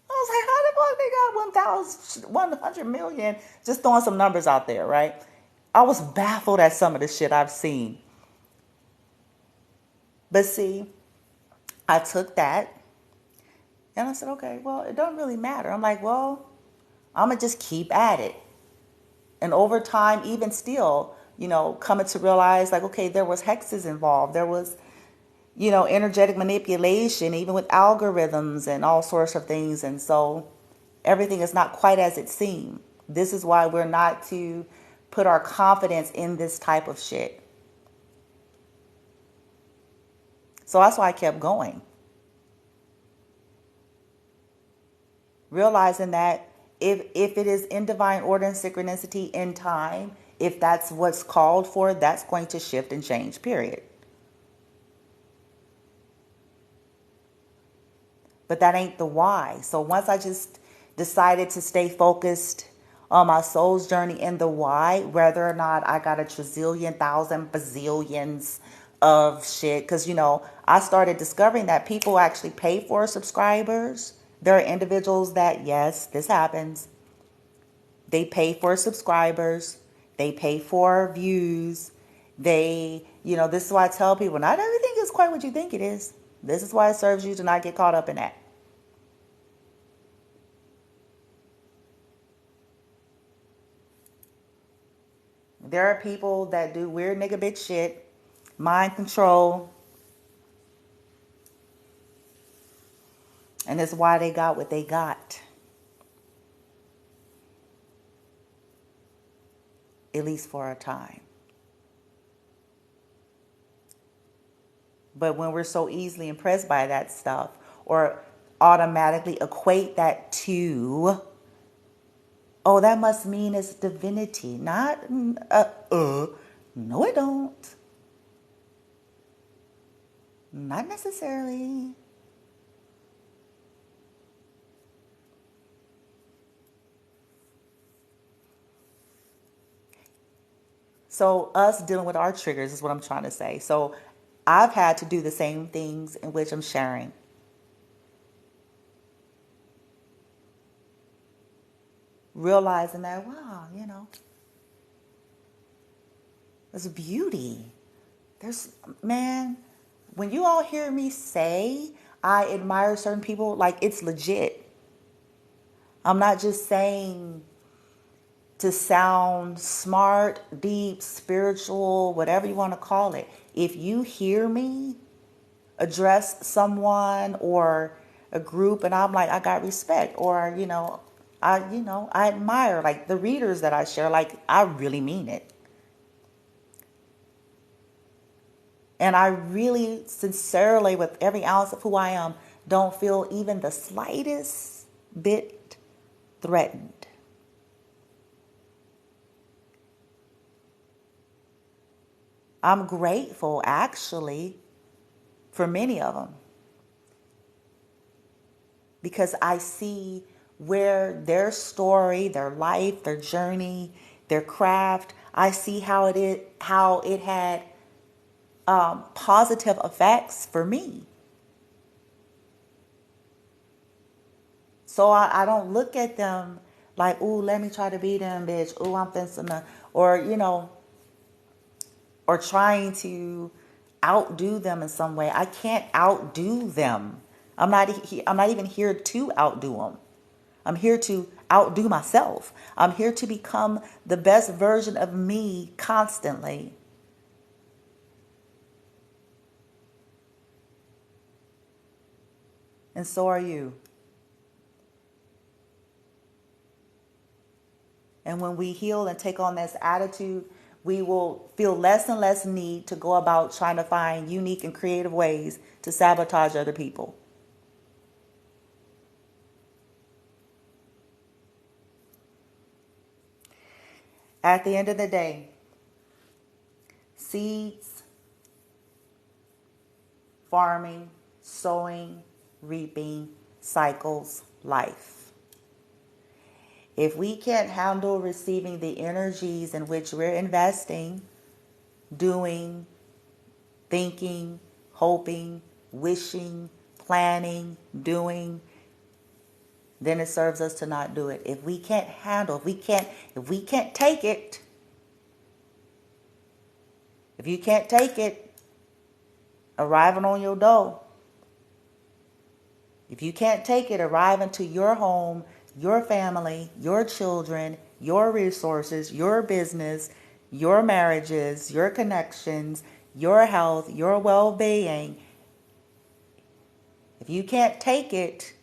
was like, how the fuck they got 100 million? Just throwing some numbers out there, right? I was baffled at some of the shit I've seen. But see, I took that And I said, okay, well, it don't really matter. I'm like, well, I'm going to just keep at it. And over time, even still, coming to realize like, okay, there was hexes involved. There was, energetic manipulation, even with algorithms and all sorts of things. And so everything is not quite as it seemed. This is why we're not to put our confidence in this type of shit. So that's why I kept going. Realizing that if it is in divine order and synchronicity in time, if that's what's called for, that's going to shift and change, period. But that ain't the why. So once I just decided to stay focused on my soul's journey in the why, whether or not I got a trillion, thousand, bazillions of shit. Because, I started discovering that people actually pay for subscribers. There are individuals that, yes, this happens. They pay for subscribers. They pay for views. This is why I tell people, not everything is quite what you think it is. This is why it serves you to not get caught up in that. There are people that do weird nigga bitch shit, mind control, and that's why they got what they got. At least for a time. But when we're so easily impressed by that stuff, or automatically equate that to, oh, that must mean it's divinity. Not, no it don't. Not necessarily. So us dealing with our triggers is what I'm trying to say. So I've had to do the same things in which I'm sharing. Realizing that, wow, there's beauty. Man, when you all hear me say I admire certain people, like it's legit. I'm not just saying to sound smart, deep, spiritual, whatever you want to call it. If you hear me address someone or a group and I'm like, I got respect, or, I admire like the readers that I share, like I really mean it. And I really sincerely, with every ounce of who I am, don't feel even the slightest bit threatened. I'm grateful, actually, for many of them. Because I see where their story, their life, their journey, their craft, I see how it had positive effects for me. So I don't look at them like, ooh, let me try to be them, bitch. Ooh, I'm fencing them. Or, or trying to outdo them in some way. I can't outdo them. I'm not even here to outdo them. I'm here to outdo myself. I'm here to become the best version of me constantly. And so are you. And when we heal and take on this attitude, we will feel less and less need to go about trying to find unique and creative ways to sabotage other people. At the end of the day, seeds, farming, sowing, reaping, cycles, life. If we can't handle receiving the energies in which we're investing, doing, thinking, hoping, wishing, planning, doing, then it serves us to not do it. If we can't handle, if we can't take it, if you can't take it, arriving on your door, If you can't take it, arrive into your home, your family, your children, your resources, your business, your marriages, your connections, your health, your well-being. If you can't take it,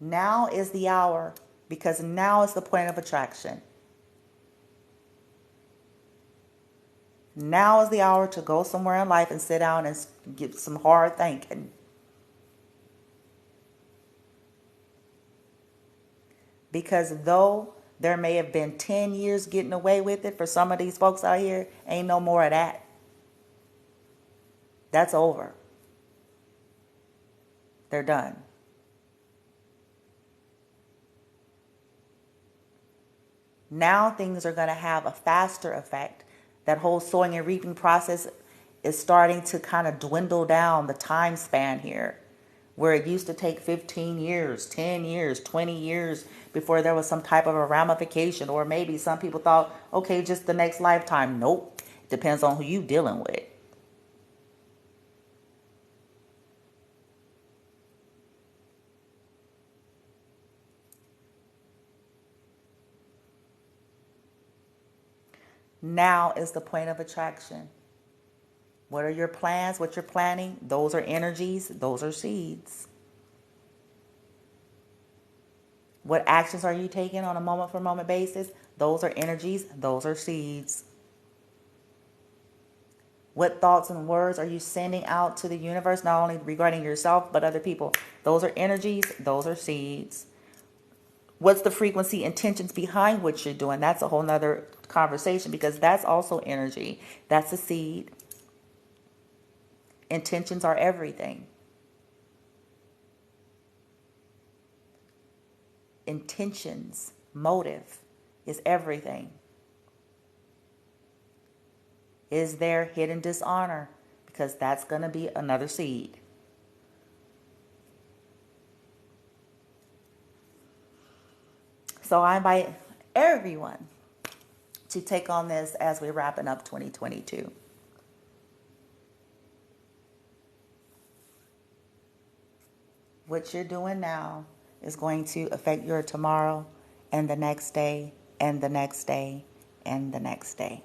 now is the hour, because now is the point of attraction. Now is the hour to go somewhere in life and sit down and get some hard thinking. Because though there may have been 10 years getting away with it, for some of these folks out here, ain't no more of that. That's over. They're done. Now things are going to have a faster effect. That whole sowing and reaping process is starting to kind of dwindle down the time span here, where it used to take 15 years, 10 years, 20 years before there was some type of a ramification. Or maybe some people thought, okay, just the next lifetime. Nope. Depends on who you dealing with. Now is the point of attraction. What are your plans? What you're planning? Those are energies. Those are seeds. What actions are you taking on a moment for moment basis? Those are energies. Those are seeds. What thoughts and words are you sending out to the universe, not only regarding yourself, but other people? Those are energies. Those are seeds. What's the frequency intentions behind what you're doing? That's a whole nother conversation, because that's also energy. That's a seed. Intentions are everything. Intentions, motive is everything. Is there hidden dishonor? Because that's going to be another seed. So I invite everyone to take on this as we're wrapping up 2022. What you're doing now is going to affect your tomorrow and the next day and the next day and the next day.